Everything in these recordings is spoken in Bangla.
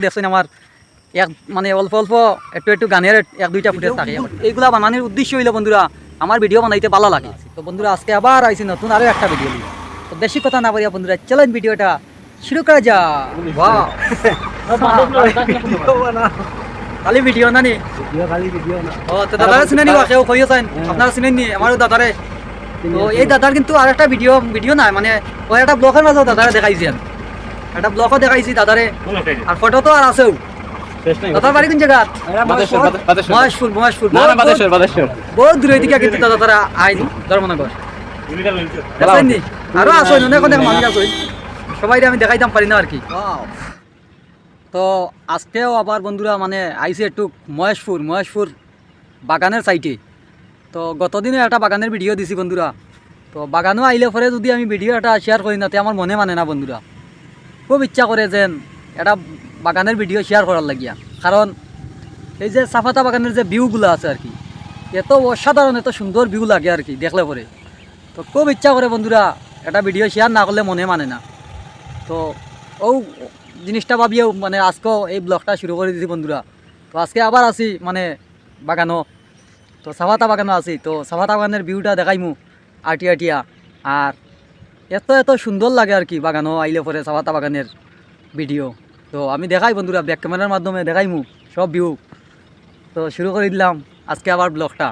দেখছেন আমার এক মানে অল্প অল্প একটু একটু গানের এক দুইটা ফুটেজ থাকে এইগুলা বানানোর উদ্দেশ্য হইলো বন্ধুরা আমার ভিডিও বানাইতে ভালো লাগে। তো বন্ধুরা আজকে আবার আইছি নতুন আরও একটা ভিডিও নিয়ে। তো বেশি কথা না বলিয়া বন্ধুরা চলেন ভিডিওটা শুরু করা যা। খালি ভিডিও না নি ও তো দাদারা শুনে নিবা কেউ কইও চাইন আপনারা শুনেন নি আমারও দাদারে। তো এই দাদার কিন্তু আর একটা ভিডিও নাই মানে ওই একটা ব্লগের মাঝেও দাদারে দেখাইছি আমি একটা ব্লগও দেখাইছি দাদারে আর ফটো তো আর আছেও। দাদার বাড়ি কোন জায়গা? মহেশপুর বহুত দূরের দিকে কিন্তু দাদা তারা আইন ধর্মনগর দেখছেন আরো আসেন অনেক অনেক মানুষ আসেন সবাই আমি দেখাইতাম পারি না আর কি। তো আজকেও আবার বন্ধুরা মানে আইসি একটু মহেশপুর বাগানের সাইটে। তো গতদিনে একটা বাগানের ভিডিও দিছি বন্ধুরা। তো বাগানও আইলে পরে যদি আমি ভিডিও একটা শেয়ার করি না তো আমার মনে মানে না বন্ধুরা। খুব ইচ্ছা করে যেন একটা বাগানের ভিডিও শেয়ার করার লাগিয়া, কারণ এই যে চাপাতা বাগানের যে ভিউগুলো আছে আর কি এত অসাধারণ এত সুন্দর ভিউ লাগে আর কি দেখলে পরে। তো খুব ইচ্ছা করে বন্ধুরা একটা ভিডিও শেয়ার না করলে মনে মানে না। তো ও জিনিসটা ভাবিয়েও মানে আজকেও এই ব্লগটা শুরু করে দিয়েছি বন্ধুরা। তো আজকে আবার আছি মানে বাগানও, তো চাপাতা বাগানও আছি। তো চাপাতা বাগানের ভিউটা দেখাইমু আটিয়া আর এত সুন্দর লাগে আর কি বাগানও আইলে পরে চাপাতা বাগানের ভিডিও। তো আমি দেখাই বন্ধুরা ব্যাক ক্যামেরার মাধ্যমে দেখাইমু সব ভিউ। তো শুরু করে দিলাম আজকে আবার ব্লগটা।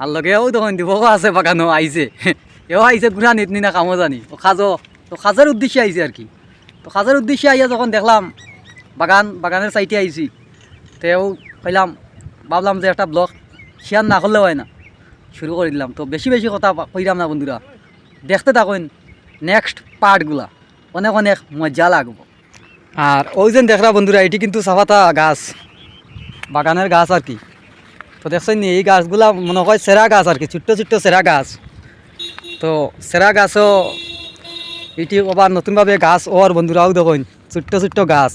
আর লগেও তখন দিবও আছে বাগানও আইছে এও আইছে ঘুরা নিতনি না কামো জানি ও খাজের উদ্দেশ্যে আইছে আর কি। তো খাজের উদ্দেশ্যে আইয়া যখন দেখলাম বাগানের সাইটে আইছি তেও কইলাম ভাবলাম যে একটা ব্লগ শেয়ার না করলে হয় না, শুরু করে দিলাম। তো বেশি কথা কইলাম না বন্ধুরা, দেখতে থাকুন নেক্সট পার্টগুলা, অনেক অনেক মজা লাগবো। আর ওই যে দেখরা বন্ধুরা এটি কিন্তু চাপাতা গাছ বাগানের গাছ আর কি। তো দেখছেন নি এই গাছগুলা মনে হয় সেরা গাছ আর কি, ছোট্ট সেরা গাছ। তো সেরা গাছও এটি আবার নতুনভাবে গাছ ওর বন্ধুরাও দেখুন ছোট্ট গাছ।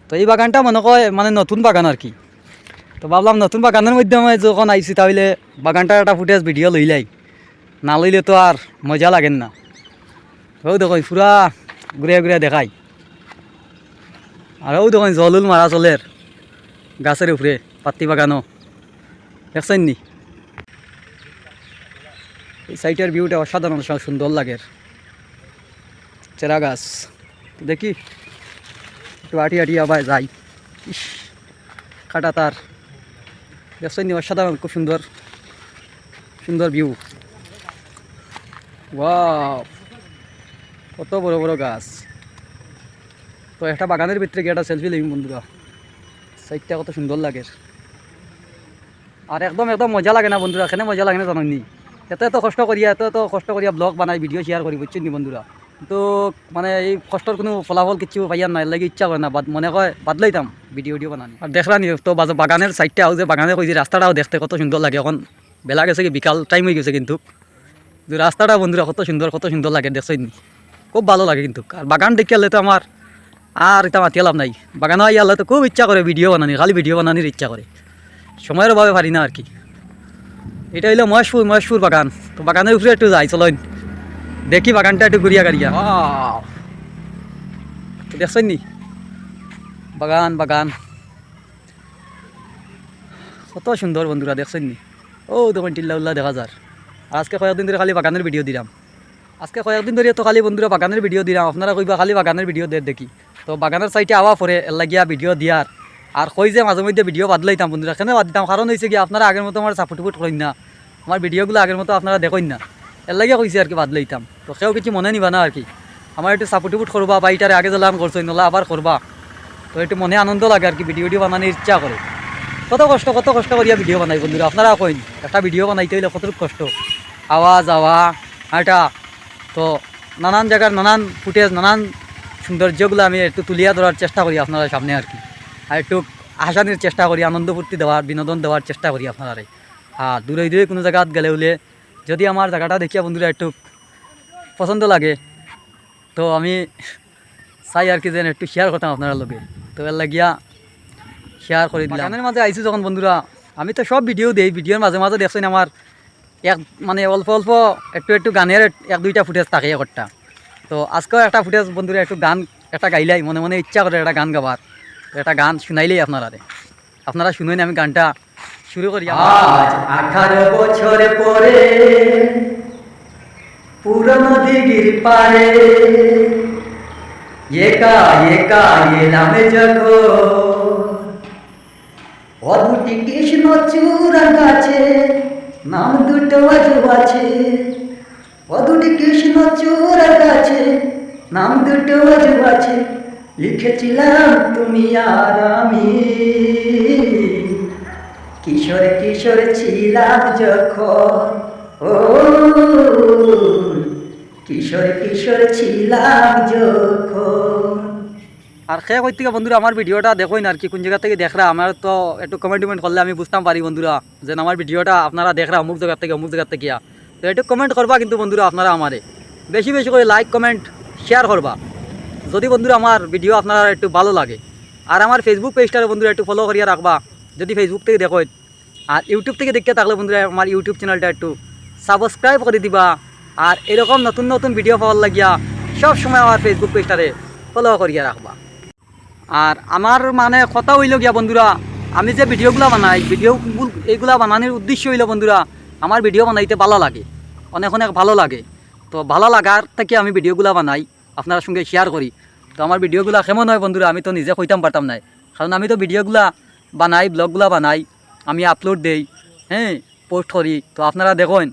তো এই বাগানটা মনে হয় মানে নতুন বাগান আর কি। তো ভাবলাম নতুন বাগানের মাধ্যমে যখন আইছি তাহলে বাগানটার একটা ফুটেজ ভিডিও লইলাই, না লইলে তো আর মজা লাগেন না। ও দেখুন পুরা ঘুরে দেখাই। আর ও দেখুন জলুল মারা চলের গাছের উপরে পাত্তি বাগানও দেখছেন নি। এই সাইটের ভিউটা অসাধারণ সুন্দর লাগে, চেরা গাছ। দেখি একটু আটি আবার যাই। ইস কাটা তার দেখছেন নি অসাধারণ খুব সুন্দর ভিউ। ওয়াও কত বড় গাছ। তো একটা বাগানের ভিতরে গিয়ে একটা সেলফি লইম বন্ধুরা, সাইডটা কত সুন্দর লাগে। আর একদম মজা লাগে না বন্ধুরা, এখানে মজা লাগে না জানি এত কষ্ট করিয়া ব্লগ বানাই ভিডিও শেয়ার করি বুঝছেন নি বন্ধুরা। তো মানে এই কষ্টর কোনো ফলাফল কিছু পাইয়ার নাই, লাগে ইচ্ছা করে না মনে হয় বাদলাইতাম ভিডিও বানানি। আর দেখলা নি তো বাগানের সাইডটাও যে বাগানে কই যে রাস্তাটাও দেখতে কত সুন্দর লাগে। এখন বেলা গেছে কি বিকাল টাইম হয়ে গেছে কিন্তু রাস্তাটা বন্ধুরা কত সুন্দর লাগে দেখছেন নি, খুব ভালো লাগে কিন্তু। আর বাগান দেখে তো আমার আর এটা মাতি লাভ নাই, বাগানে আইয়ালে তো খুব ইচ্ছা করে ভিডিও বানানি, খালি ভিডিও বানানির ইচ্ছা করে, সময়ের অভাবে পারি না আর কি। এটা হইলো মহেশপুর বাগান। তো বাগানের উপরে একটু যাই চলেন দেখি বাগানটা একটু ঘুরিয়া গাড়িয়া। তো দেখছেন নি বাগান কত সুন্দর বন্ধুরা দেখছেন নি। ও দোকান টিল্লা দেখা যার। আর আজকে কয়েকদিন ধরে খালি বাগানের ভিডিও দিলাম, তো খালি বন্ধুরা বাগানের ভিডিও দিলাম। আপনারা কইবা খালি বাগানের ভিডিও দেখি। তো বাগানের সাইটে আওয়া পরে এর লাগিয়া ভিডিও দিয়ার আর কই যে মাঝে মধ্যে ভিডিও বাদলাইতাম বন্ধুরা, কেন বাদ দিতাম কারণ হয়েছে কি আপনারা আগের মতো আমার সাপোর্ট করেন না, আমার ভিডিওগুলো আগের মতো আপনারা দেখেন না, এর লাগিয়া কইছে আর কি বাদলাইতাম। তো কেউ কিছু মনে নিবা না আর কি, আমার একটু সাপোর্ট করবা বা এটারে আগে জ্বালাম করছই নলা আবার করবা। তো একটু মনে আনন্দ লাগে আর কি, ভিডিও বানানোর ইচ্ছা করে। কত কষ্ট করিয়া ভিডিও বানাই বন্ধুরা, আপনারা কইন একটা ভিডিও বানাইতে হইলে কত কষ্ট, আওয়া যাওয়া এটা। তো নানান জায়গার নানান ফুটেজ নানান সৌন্দর্যগুলো আমি একটু তুলিয়া ধরার চেষ্টা করি আপনারা সামনে আর কি। আর একটু হাসানির চেষ্টা করি, আনন্দ ফুর্তি দেওয়ার বিনোদন দেওয়ার চেষ্টা করি আপনারা। আর দূরে কোনো জায়গাত গেলে হলে যদি আমার জায়গাটা দেখিয়া বন্ধুরা একটু পছন্দ লাগে তো আমি চাই আর কি যেন একটু শেয়ার করতাম আপনারা লগে। তো এর লাগিয়া শেয়ার করে দিলাম। বাগানের মাঝে আইছি যখন বন্ধুরা আমি তো সব ভিডিও দিই, ভিডিওর মাঝে দেখছেন আমার মানে অল্প একটু গানের এক দুইটা ফুটেজ থাকে একটা। তো আজকেও একটা ফুটেজ বন্ধুরা একটু গান একটা গাইলাই মনে মনে ইচ্ছা করে একটা গান গাবার, একটা গান শুনাইলেই আপনারা শুনেন। আমি গানটা শুরু করি। আজ 18 বছর পরে পুরনো দিঘির পারে একা একা এলাম যখন, অদুটি কৃষ্ণ চূড়া গাছে নাম দুটো আজব আছে, অদুটি কৃষ্ণ চূড়া গাছে নাম দুটো আজব আছে, লিখেছিলাম তুমি আর আমি কিশোর কিশোর ছিলাম যখন, ও কিশোর কিশোর ছিলাম যখন। আর সে কই থেকে বন্ধুরা আমার ভিডিওটা দেখোই না আর কি, কোন জায়গা থেকে দেখরা আমার তো একটু কমেন্ট করলে আমি বুঝতাম পারি বন্ধুরা যে আমার ভিডিওটা আপনারা দেখরা অমুক জায়গা থেকে তো একটু কমেন্ট করবা কিন্তু বন্ধুরা আপনারা আমারে বেশি বেশি করে লাইক কমেন্ট শেয়ার করবা যদি বন্ধুরা আমার ভিডিও আপনারা একটু ভালো লাগে। আর আমার ফেসবুক পেজটারে বন্ধুরা একটু ফলো করিয়া রাখবা যদি ফেসবুক থেকে দেখো। আর ইউটিউব থেকে দেখতে থাকলে বন্ধুরা আমার ইউটিউব চ্যানেলটা একটু সাবস্ক্রাইব করে দিবা। আর এরকম নতুন নতুন ভিডিও পাওয়ার লাগিয়া সব সময় আমার ফেসবুক পেজটারে ফলো করিয়া রাখবা। আর আমার মানে কথা হইল গিয়া বন্ধুরা, আমি যে ভিডিওগুলো বানাই এইগুলা বানানোর উদ্দেশ্য হইল বন্ধুরা আমার ভিডিও বানাইতে ভালো লাগে, অনেক অনেক ভালো লাগে। তো ভালো লাগার থেকে আমি ভিডিওগুলো বানাই, আপনার সঙ্গে শেয়ার করি। তো আমার ভিডিওগুলো কেমন হয় বন্ধুরা আমি তো নিজে কইতাম পারতাম না, কারণ আমি তো ভিডিওগুলা বানাই, ব্লগগুলো বানাই, আমি আপলোড দেই, হ্যাঁ পোস্ট করি। তো আপনারা দেখুন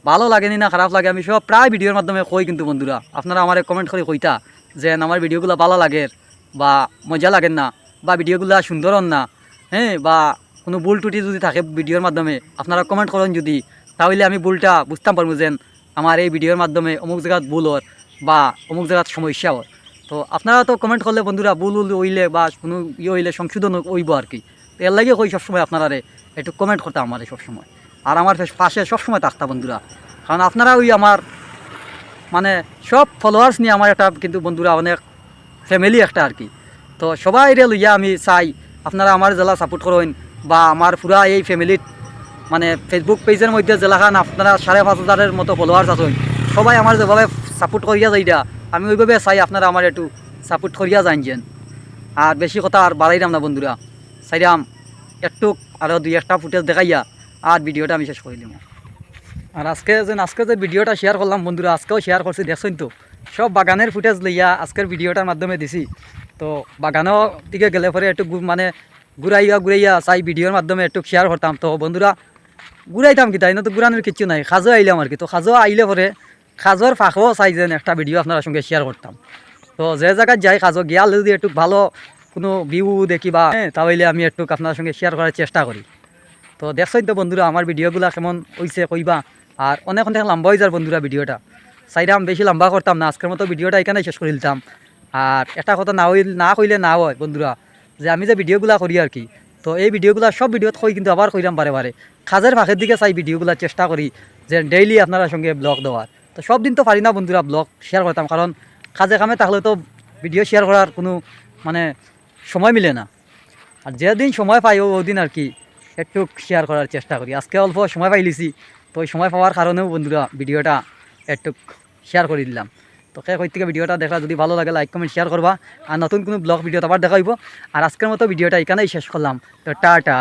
ভালো লাগেনি না খারাপ লাগে আমি সব প্রায় ভিডিওর মাধ্যমে কই, কিন্তু বন্ধুরা আপনারা আমার কমেন্ট করে কইতা যে আমার ভিডিওগুলো ভালো লাগে বা মজা লাগেন না বা ভিডিওগুলো সুন্দর হন না, হ্যাঁ বা কোনো ভুল টুটি যদি থাকে ভিডিওর মাধ্যমে আপনারা কমেন্ট করেন যদি, তাহলে আমি ভুলটা বুঝতাম পারবো যে আমার এই ভিডিওর মাধ্যমে অমুক জায়গাত ভুল হর বা অমুক জায়গাত সমস্যা হর। তো আপনারা তো কমেন্ট করলে বন্ধুরা ভুল হইলে বা কোনো হইলে সংশোধন হইব আর কি। তো এর লাগে কই সবসময় আপনারা একটু কমেন্ট করতাম আমার সবসময়, আর আমার পাশে সবসময় থাকতা বন্ধুরা, কারণ আপনারা ওই আমার মানে সব ফলোয়ার্স নিয়ে আমার একটা কিন্তু বন্ধুরা অনেক ফ্যামিলি একটা আর কি। তো সবাই লইয়া আমি চাই আপনারা আমার জেলা সাপোর্ট করেন বা আমার পুরা এই ফ্যামিলির মানে ফেসবুক পেজের মধ্যে জেলাখান আপনারা 5,500 মতো ফলোয়ার্স আছেন, সবাই আমার যেভাবে সাপোর্ট করিয়া যাইরা আমি ওইভাবে চাই আপনারা আমার একটু সাপোর্ট করিয়া যান যেন। আর বেশি কথা আর বাড়াইলাম না বন্ধুরা, চাইলাম একটু আরও 2-1টা ফুটেজ দেখাইয়া আর ভিডিওটা আমি শেষ করিলাম। আর আজকে যে ভিডিওটা শেয়ার করলাম বন্ধুরা, আজকেও শেয়ার করছি দেখছেন তো, সব বাগানের ফুটেজ লইয়া আজকের ভিডিওটার মাধ্যমে দিছি। তো বাগানও দিকে গেলে পরে একটু মানে ঘুরাইয়া চাই ভিডিওর মাধ্যমে একটু শেয়ার করতাম। তো বন্ধুরা ঘুরাইতাম কি তাই না, তো ঘুরানোর কিছু নাই, খাজো আইলাম আর কি। তো খাজো আইলে পরে খাজোর ফাঁকও চাই যেন একটা ভিডিও আপনার সঙ্গে শেয়ার করতাম। তো যে জায়গায় যাই খাজো গিয়ালে যদি একটু ভালো কোনো ভিউ দেখি বা তাহলে আমি একটু আপনার সঙ্গে শেয়ার করার চেষ্টা করি। তো দেখছেন তো বন্ধুরা আমার ভিডিওগুলো কেমন হয়েছে কইবা। আর অনেক অনেক লম্বা হয়ে যার বন্ধুরা ভিডিওটা, চাইলাম বেশি লম্বা করতাম না, আজকের মতো ভিডিওটা এখানেই শেষ করে দিতাম। আর একটা কথা না কইলে না হয় বন্ধুরা, যে আমি যে ভিডিওগুলো করি আর কি, তো এই ভিডিওগুলো সব ভিডিওত কই কিন্তু আবার কইলাম বারে খাজের ফাঁকের দিকে চাই ভিডিওগুলো চেষ্টা করি যে ডেইলি আপনারা সঙ্গে ব্লগ দেওয়ার। তো সব দিন তো পারি না বন্ধুরা ব্লগ শেয়ার করতাম, কারণ কাজে কামে থাকলে তো ভিডিও শেয়ার করার কোনো মানে সময় মিলে না। আর যেদিন সময় পাই ওদিন আর কি একটু শেয়ার করার চেষ্টা করি। আজকে অল্প সময় পাইলিছি, তো ওই সময় পাওয়ার কারণেও বন্ধুরা ভিডিওটা একটু শেয়ার করে দিলাম। তো কই থেকে ভিডিওটা দেখা যদি ভালো লাগে লাইক কমেন্ট শেয়ার করবা। আর নতুন কোনো ব্লগ ভিডিও আবার দেখাইব। আর আজকের মতো ভিডিওটা এখানেই শেষ করলাম। তো টাটা।